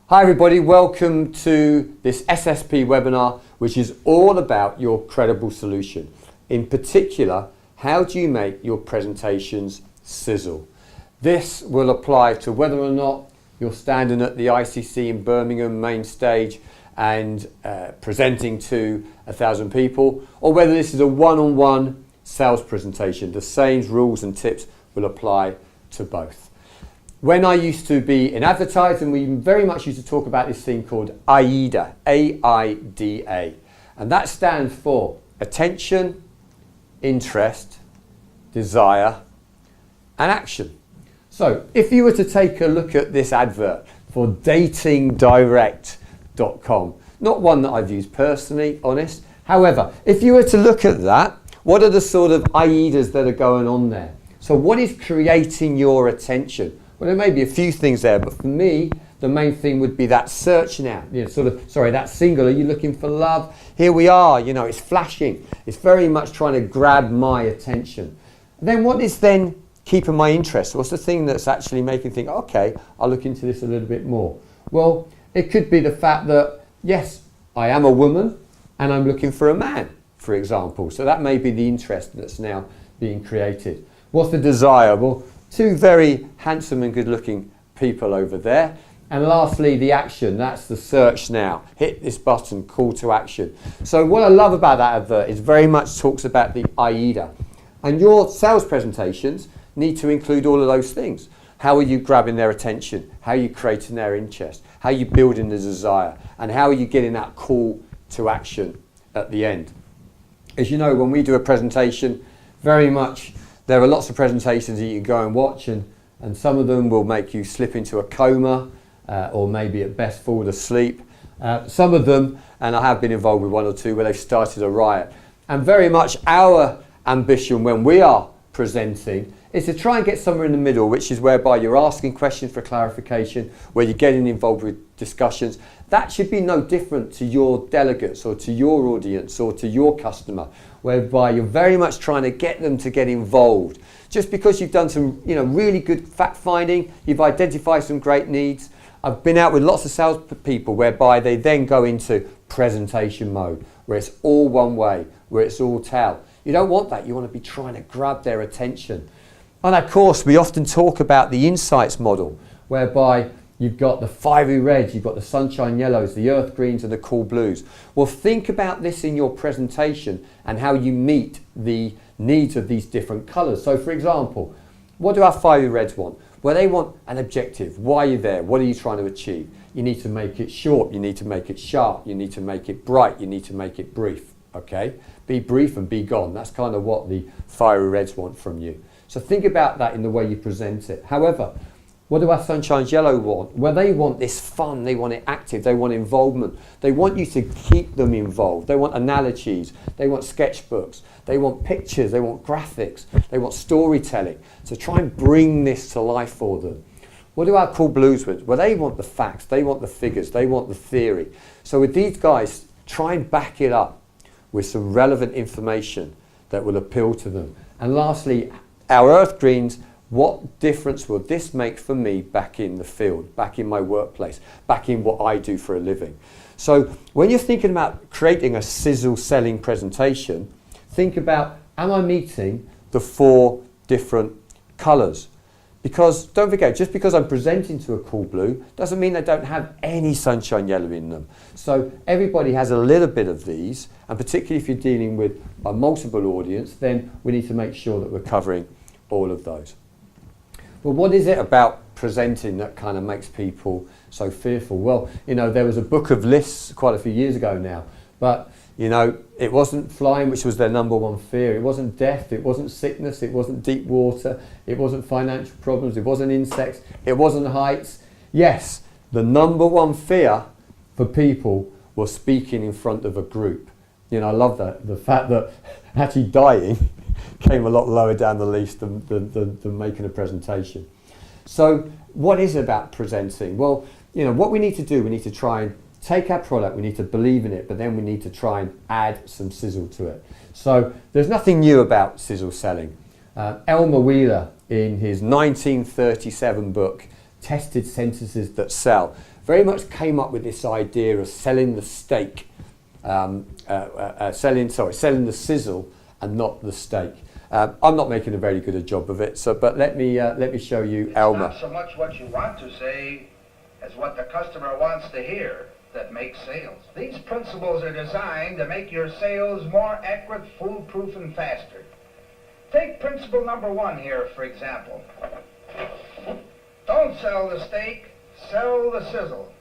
Hi everybody, welcome to this SSP webinar, which is all about your credible solution. In particular, how do you make your presentations sizzle? This will apply to whether or not you're standing at the ICC in Birmingham main stage and presenting to 1,000 people, or whether this is a one-on-one sales presentation. The same rules and tips will apply to both. When I used to be in advertising, we very much used to talk about this thing called AIDA, A-I-D-A. And that stands for attention, interest, desire, and action. So if you were to take a look at this advert for datingdirect.com, not one that I've used personally, honest. However, if you were to look at that, what are the sort of AIDAs that are going on there? So what is creating your attention? Well, there may be a few things there, but for me, the main thing would be that search now. That single, are you looking for love? Here we are, it's flashing. It's very much trying to grab my attention. And then what is then keeping my interest? What's the thing that's actually making me think, okay, I'll look into this a little bit more? Well, it could be the fact that, yes, I am a woman and I'm looking for a man, for example. So that may be the interest that's now being created. What's the desire? Well, two very handsome and good-looking people over there. And lastly, the action. That's the search now. Hit this button, call to action. So what I love about that advert is very much talks about the AIDA. And your sales presentations need to include all of those things. How are you grabbing their attention? How are you creating their interest? How are you building the desire? And how are you getting that call to action at the end? As you know, when we do a presentation, very much there are lots of presentations that you can go and watch, and some of them will make you slip into a coma or maybe at best fall asleep. Some of them, and I have been involved with one or two, where they've started a riot. And very much our ambition when we are presenting is to try and get somewhere in the middle, which is whereby you're asking questions for clarification, where you're getting involved with discussions. That should be no different to your delegates or to your audience or to your customer, whereby you're very much trying to get them to get involved. Just because you've done some really good fact finding, you've identified some great needs. I've been out with lots of sales people whereby they then go into presentation mode, where it's all one way, where it's all tell. You don't want that. You want to be trying to grab their attention. On our course, we often talk about the insights model, whereby you've got the fiery reds, you've got the sunshine yellows, the earth greens and the cool blues. Well, think about this in your presentation and how you meet the needs of these different colours. So for example, what do our fiery reds want? Well, they want an objective. Why are you there? What are you trying to achieve? You need to make it short, you need to make it sharp, you need to make it bright, you need to make it brief, okay? Be brief and be gone. That's kind of what the fiery reds want from you. So think about that in the way you present it. However, what do our sunshine yellow want? Well, they want this fun, they want it active, they want involvement. They want you to keep them involved. They want analogies, they want sketchbooks, they want pictures, they want graphics, they want storytelling. So try and bring this to life for them. What do our cool blues want? Well, they want the facts, they want the figures, they want the theory. So with these guys, try and back it up with some relevant information that will appeal to them. And lastly, our earth greens, what difference will this make for me back in the field, back in my workplace, back in what I do for a living? So when you're thinking about creating a sizzle selling presentation, think about, am I meeting the 4 different colours? Because don't forget, just because I'm presenting to a cool blue doesn't mean they don't have any sunshine yellow in them. So everybody has a little bit of these, and particularly if you're dealing with a multiple audience, then we need to make sure that we're covering all of those. Well, what is it about presenting that kind of makes people so fearful? Well, there was a book of lists quite a few years ago now, but it wasn't flying, which was their number one fear. It wasn't death, it wasn't sickness, it wasn't deep water, it wasn't financial problems, it wasn't insects, it wasn't heights. Yes, the number one fear for people was speaking in front of a group. I love that, the fact that actually dying came a lot lower down the list than making a presentation. So what is it about presenting? Well, what we need to do, we need to try and take our product, we need to believe in it, but then we need to try and add some sizzle to it. So there's nothing new about sizzle selling. Elmer Wheeler, in his 1937 book, Tested Sentences That Sell, very much came up with this idea of selling the steak, selling the sizzle and not the steak. I'm not making a very good a job of it, but let me show you Elmer. It's not so much what you want to say as what the customer wants to hear that makes sales. These principles are designed to make your sales more accurate, foolproof, and faster. Take principle number 1 here, for example. Don't sell the steak, sell the sizzle.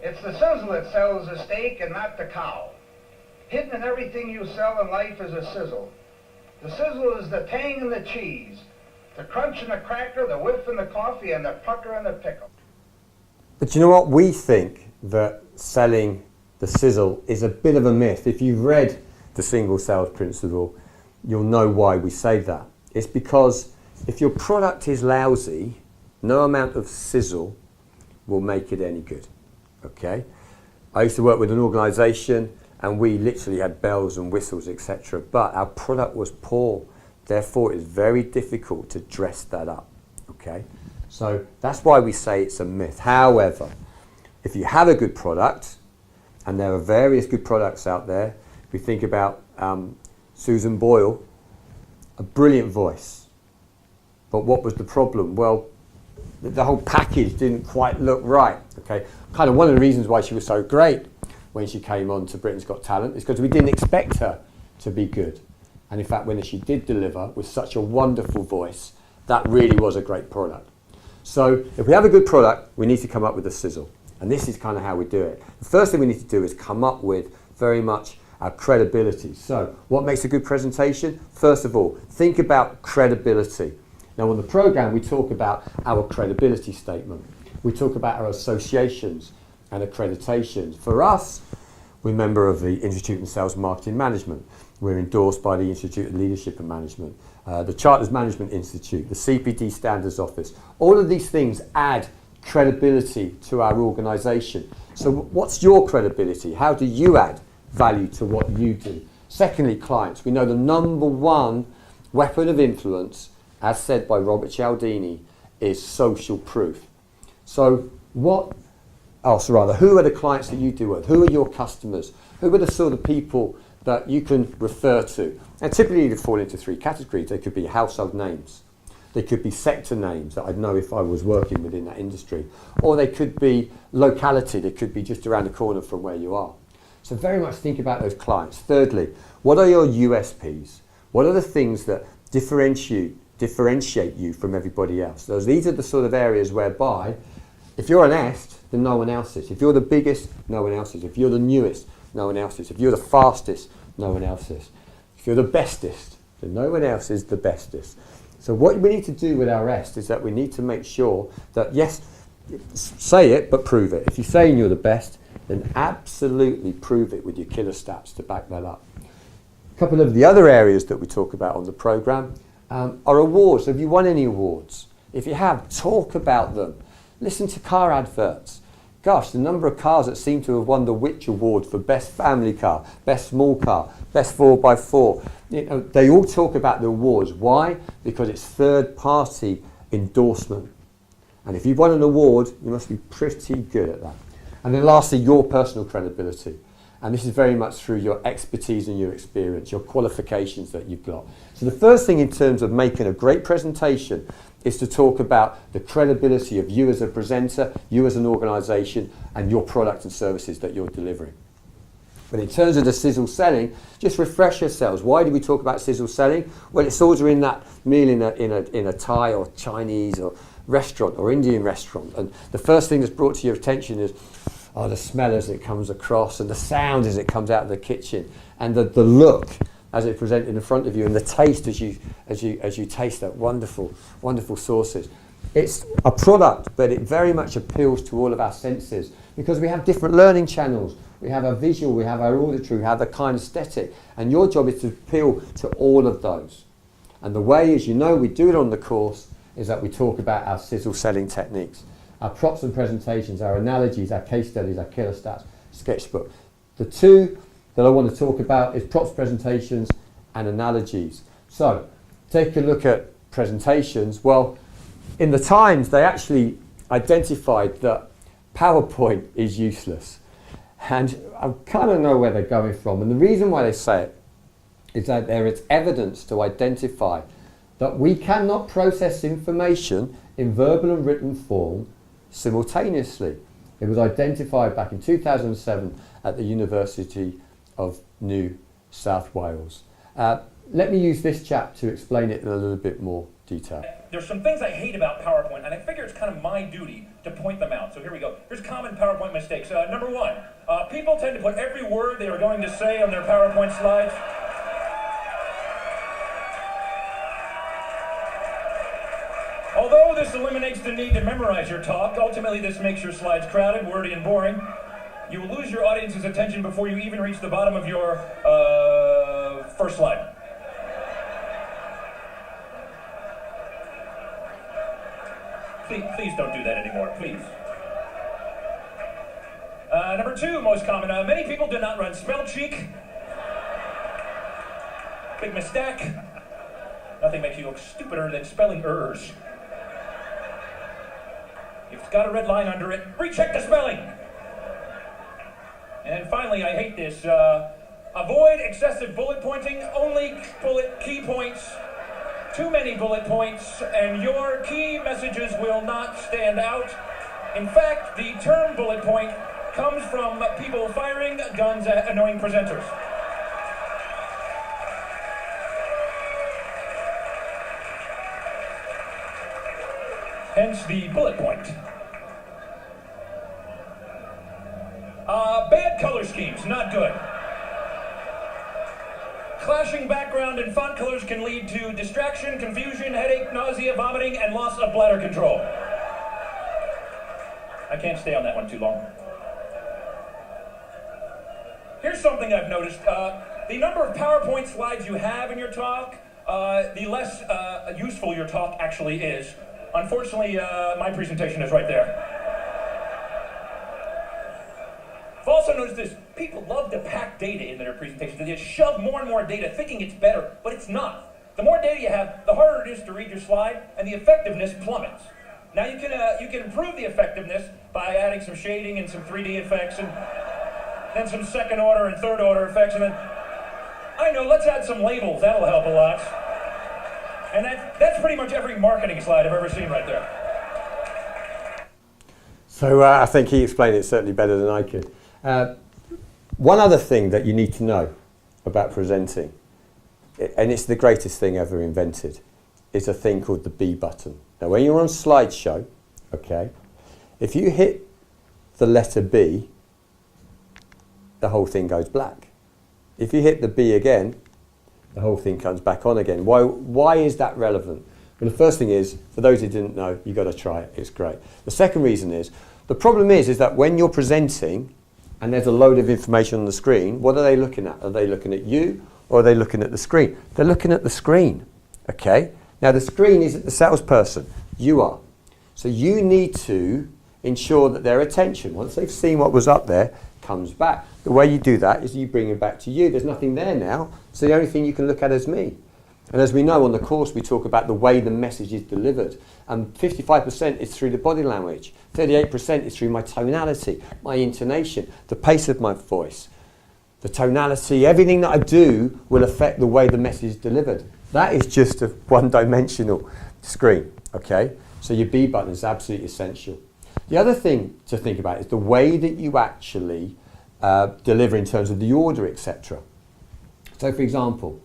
It's the sizzle that sells the steak and not the cow. Hidden in everything you sell in life is a sizzle. The sizzle is the tang in the cheese, the crunch in the cracker, the whiff in the coffee, and the pucker in the pickle. But you know what? We think that selling the sizzle is a bit of a myth. If you've read the single sales principle, you'll know why we say that. It's because if your product is lousy, no amount of sizzle will make it any good. Okay? I used to work with an organisation and we literally had bells and whistles, etc. But our product was poor. Therefore, it's very difficult to dress that up. Okay? So that's why we say it's a myth. However, if you have a good product, and there are various good products out there, if we think about Susan Boyle, a brilliant voice. But what was the problem? Well, the whole package didn't quite look right. Okay, kind of one of the reasons why she was so great when she came on to Britain's Got Talent is because we didn't expect her to be good. And in fact, when she did deliver with such a wonderful voice, that really was a great product. So if we have a good product, we need to come up with a sizzle. And this is kind of how we do it. The first thing we need to do is come up with very much our credibility. So what makes a good presentation? First of all, think about credibility. Now on the program, we talk about our credibility statement. We talk about our associations and accreditations. For us, we're a member of the Institute of Sales Marketing Management. We're endorsed by the Institute of Leadership and Management, the Chartered Management Institute, the CPD Standards Office. All of these things add credibility to our organisation. So what's your credibility? How do you add value to what you do? Secondly, clients. We know the number one weapon of influence, as said by Robert Cialdini, is social proof. So who are the clients that you deal with? Who are your customers? Who are the sort of people that you can refer to? And typically they fall into 3 categories. They could be household names. They could be sector names that I'd know if I was working within that industry. Or they could be locality. They could be just around the corner from where you are. So very much think about those clients. Thirdly, what are your USPs? What are the things that differentiate you from everybody else? These are the sort of areas whereby if you're an est, then no one else is. If you're the biggest, no one else is. If you're the newest, no one else is. If you're the fastest, no one else is. If you're the bestest, then no one else is the bestest. So what we need to do with our est is that we need to make sure that, yes, say it, but prove it. If you're saying you're the best, then absolutely prove it with your killer stats to back that up. A couple of the other areas that we talk about on the programme are awards. Have you won any awards? If you have, talk about them. Listen to car adverts. Gosh, the number of cars that seem to have won the Which Award for Best Family Car, Best Small Car, Best 4x4. You know, they all talk about the awards. Why? Because it's third-party endorsement. And if you've won an award, you must be pretty good at that. And then lastly, your personal credibility. And this is very much through your expertise and your experience, your qualifications that you've got. So the first thing in terms of making a great presentation is to talk about the credibility of you as a presenter, you as an organisation, and your products and services that you're delivering. But in terms of the sizzle selling, just refresh yourselves. Why do we talk about sizzle selling? Well, it's ordering that meal in a Thai or Chinese or restaurant or Indian restaurant. And the first thing that's brought to your attention is the smell as it comes across and the sound as it comes out of the kitchen and the look as it's presented in front of you and the taste as you taste that wonderful sauces. It's a product, but it very much appeals to all of our senses because we have different learning channels. We have our visual, we have our auditory, we have the kinesthetic, and your job is to appeal to all of those. And the way, as you know, we do it on the course is that we talk about our sizzle selling techniques. Our props and presentations, our analogies, our case studies, our killer stats, sketchbook. The two that I want to talk about is props, presentations, and analogies. So, take a look at presentations. Well, in the Times, they actually identified that PowerPoint is useless. And I kind of know where they're going from. And the reason why they say it is that there is evidence to identify that we cannot process information in verbal and written form simultaneously. It was identified back in 2007 at the University of New South Wales. Let me use this chap to explain it in a little bit more detail. There's some things I hate about PowerPoint, and I figure it's kind of my duty to point them out. So here we go. Here's common PowerPoint mistakes. Number one, people tend to put every word they are going to say on their PowerPoint slides. Although this eliminates the need to memorize your talk, ultimately this makes your slides crowded, wordy, and boring. You will lose your audience's attention before you even reach the bottom of your first slide. Please don't do that anymore, please. Number two, most common, many people do not run spell check. Big mistake. Nothing makes you look stupider than spelling errors. If it's got a red line under it, recheck the spelling. And finally, I hate this. Avoid excessive bullet pointing, only bullet key points. Too many bullet points, and your key messages will not stand out. In fact, the term bullet point comes from people firing guns at annoying presenters. Hence the bullet point. Bad color schemes, not good. Clashing background and font colors can lead to distraction, confusion, headache, nausea, vomiting, and loss of bladder control. I can't stay on that one too long. Here's something I've noticed. The number of PowerPoint slides you have in your talk, the less useful your talk actually is. Unfortunately, my presentation is right there. I've also noticed this. People love to pack data in their presentations. They just shove more and more data thinking it's better, but it's not. The more data you have, the harder it is to read your slide, and the effectiveness plummets. Now you can improve the effectiveness by adding some shading and some 3D effects, and then some second order and third order effects, and then, I know, let's add some labels. That'll help a lot. And that's pretty much every marketing slide I've ever seen right there. So I think he explained it certainly better than I could. One other thing that you need to know about presenting, and it's the greatest thing ever invented, is a thing called the B button. Now when you're on slideshow, okay, if you hit the letter B, the whole thing goes black. If you hit the B again, the whole thing comes back on again. Why is that relevant? Well, the first thing is, for those who didn't know, you've got to try it. It's great. The second reason is, the problem is that when you're presenting and there's a load of information on the screen, what are they looking at? Are they looking at you or are they looking at the screen? They're looking at the screen, okay? Now, the screen isn't the salesperson. You are. So you need to ensure that their attention, once they've seen what was up there, comes back. The way you do that is you bring it back to you. There's nothing there now, so the only thing you can look at is me. And as we know on the course, we talk about the way the message is delivered. And 55% is through the body language. 38% is through my tonality, my intonation, the pace of my voice, the tonality. Everything that I do will affect the way the message is delivered. That is just a one-dimensional screen, okay? So your B button is absolutely essential. The other thing to think about is the way that you actually deliver in terms of the order, etc. So for example,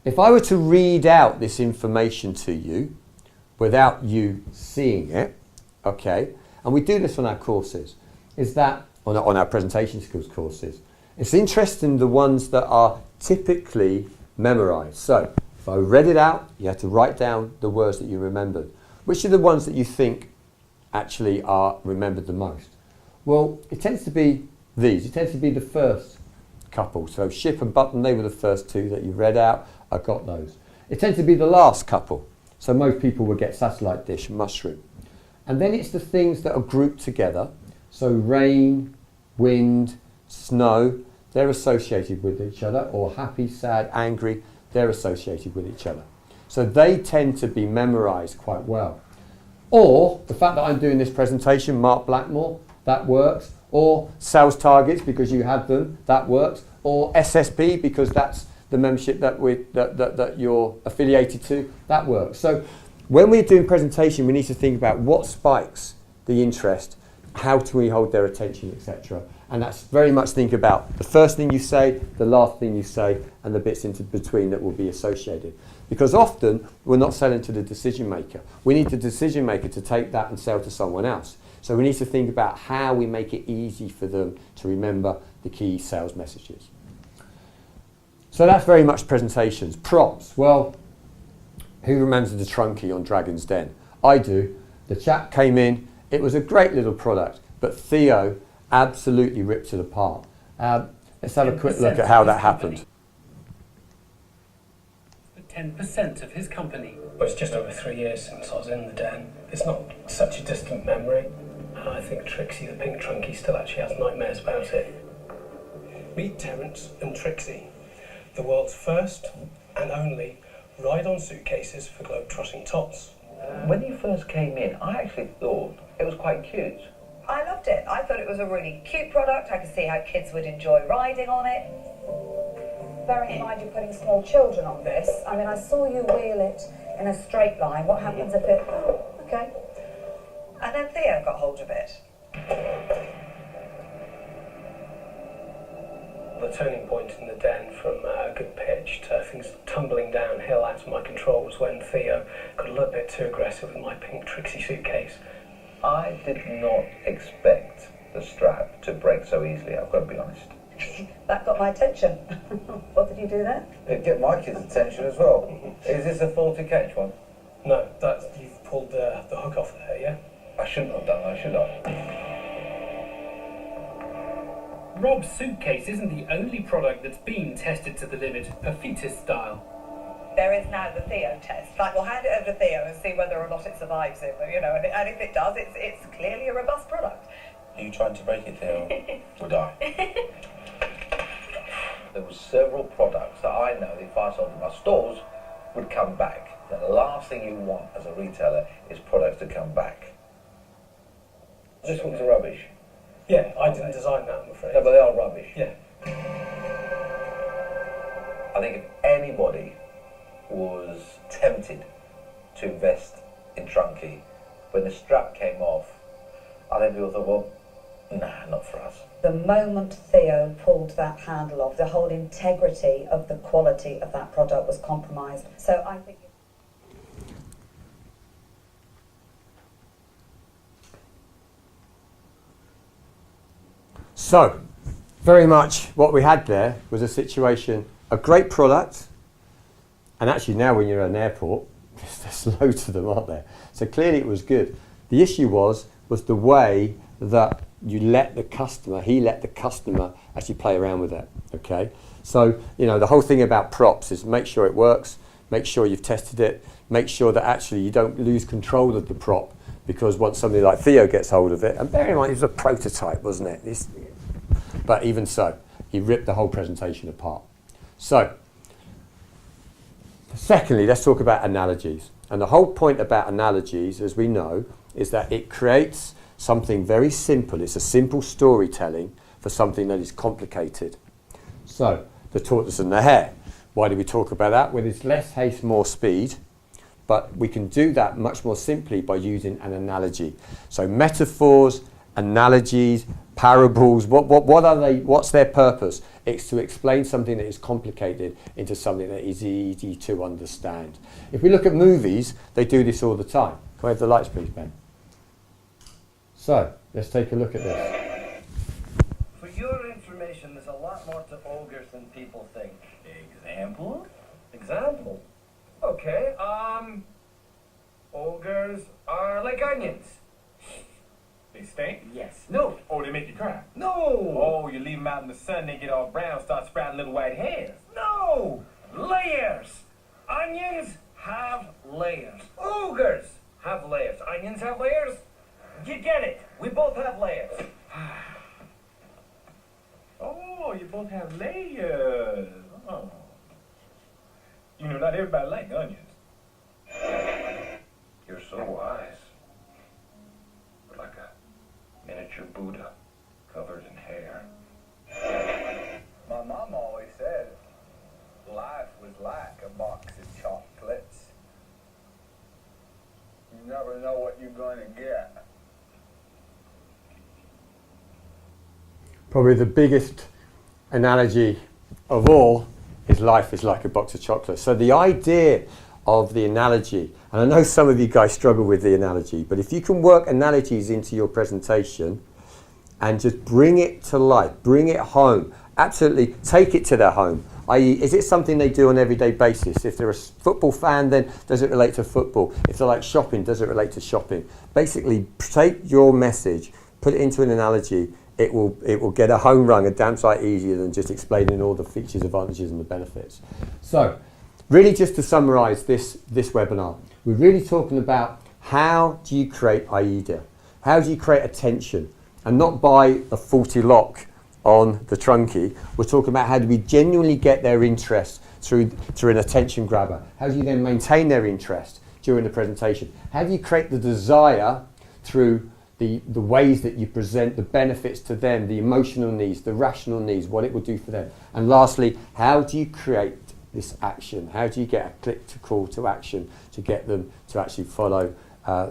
if I were to read out this information to you without you seeing it, okay, and we do this on our courses, is that, on our presentation skills courses, it's interesting the ones that are typically memorized. So if I read it out, you have to write down the words that you remembered. Which are the ones that you think actually are remembered the most? Well, it tends to be these. It tends to be the first couple. So ship and button, they were the first two that you read out. I got those. It tends to be the last couple. So most people would get satellite dish and mushroom. And then it's the things that are grouped together. So rain, wind, snow, they're associated with each other. Or happy, sad, angry, they're associated with each other. So they tend to be memorized quite well. Or the fact that I'm doing this presentation, Mark Blackmore, that works. Or sales targets because you have them, that works. Or SSP because that's the membership that you're affiliated to, that works. So when we're doing presentation, we need to think about what spikes the interest, how do we hold their attention, etc. And that's very much think about the first thing you say, the last thing you say, and the bits in between that will be associated. Because often we're not selling to the decision maker. We need the decision maker to take that and sell to someone else. So we need to think about how we make it easy for them to remember the key sales messages. So that's very much presentations. Props. Well, who remembers the trunkie on Dragon's Den? I do. The chap came in. It was a great little product, but Theo absolutely ripped it apart. Let's have a quick look at how that happened. 10% of his company. Well, it's just over 3 years since I was in the den. It's not such a distant memory. I think Trixie the pink trunkie still actually has nightmares about it. Meet Terence and Trixie, the world's first and only ride-on suitcases for globe-trotting tots. When you first came in, I actually thought it was quite cute. I loved it. I thought it was a really cute product. I could see how kids would enjoy riding on it. Bearing in mind you're putting small children on this, I mean, I saw you wheel it in a straight line. What happens if it... Oh, okay. And then Theo got hold of it. The turning point in the den from a good pitch to things tumbling downhill out of my control was when Theo got a little bit too aggressive with my pink Trixie suitcase. I did not expect the strap to break so easily, I've got to be honest. That got my attention. What did you do then? It'd get my kids' attention as well. Is this a faulty catch one? No, that's, you've pulled the hook off there, yeah? I shouldn't have done that, should I? Rob's suitcase isn't the only product that's been tested to the limit, Perfetus style. There is now the Theo test. Like, we'll hand it over to Theo and see whether or not it survives it. You know, and if it does, it's clearly a robust product. Are you trying to break it, Theo? Would I? There were several products that I know if I sold in my stores would come back. Now, the last thing you want as a retailer is products to come back. This one's rubbish. Yeah, I didn't design that, I'm afraid. No, but they are rubbish. Yeah. I think if anybody was tempted to invest in Trunkie, when the strap came off, I think people thought, well, nah, not for us. The moment Theo pulled that handle off, the whole integrity of the quality of that product was compromised. So I think... So, very much what we had there was a situation, a great product, and actually now when you're at an airport, there's loads of them, aren't there? So clearly it was good. The issue was the way that you let the customer, he let the customer actually play around with it, okay? So, you know, the whole thing about props is make sure it works, make sure you've tested it, make sure that actually you don't lose control of the prop, because once somebody like Theo gets hold of it, and bear in mind it was a prototype, wasn't it? But even so, he ripped the whole presentation apart. So, secondly, let's talk about analogies. And the whole point about analogies, as we know, is that it creates something very simple. It's a simple storytelling for something that is complicated. So, the tortoise and the hare. Why do we talk about that? Well, it's less haste, more speed. But we can do that much more simply by using an analogy. So metaphors, analogies, parables, what are they? What's their purpose? It's to explain something that is complicated into something that is easy to understand. If we look at movies, they do this all the time. Can we have the lights, please, Ben? So, let's take a look at this. For your information, there's a lot more to ogres than people think. Example? Example? Okay, ogres are like onions. They stink? Yes. No. Oh, they make you cry? No. Oh, you leave them out in the sun, they get all brown, start sprouting little white hairs. No. Layers. Onions have layers. Ogres have layers. Onions have layers. You get it. We both have layers. Oh, you both have layers. Oh. You know, not everybody likes onions. You're so wise. We're like a miniature picture Buddha covered in hair. My mom always said life was like a box of chocolates. You never know what you're going to get. Probably the biggest analogy of all is life is like a box of chocolates. So the idea of the analogy, and I know some of you guys struggle with the analogy, but if you can work analogies into your presentation and just bring it to life, bring it home, absolutely take it to their home. I.e., is it something they do on an everyday basis? If they're a football fan, then does it relate to football? If they like shopping, does it relate to shopping? Basically, take your message, put it into an analogy. It will get a home run a damn sight easier than just explaining all the features, advantages, and the benefits. So, really, just to summarise this webinar, we're really talking about how do you create AIDA? How do you create attention? And not by a faulty lock on the trunkie. We're talking about how do we genuinely get their interest through an attention grabber? How do you then maintain their interest during the presentation? How do you create the desire through the ways that you present the benefits to them, the emotional needs, the rational needs, what it will do for them? And lastly, how do you create this action? How do you get a click to call to action to get them to actually follow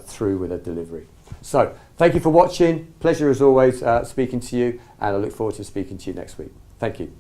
through with a delivery? So, thank you for watching. Pleasure as always speaking to you, and I look forward to speaking to you next week. Thank you.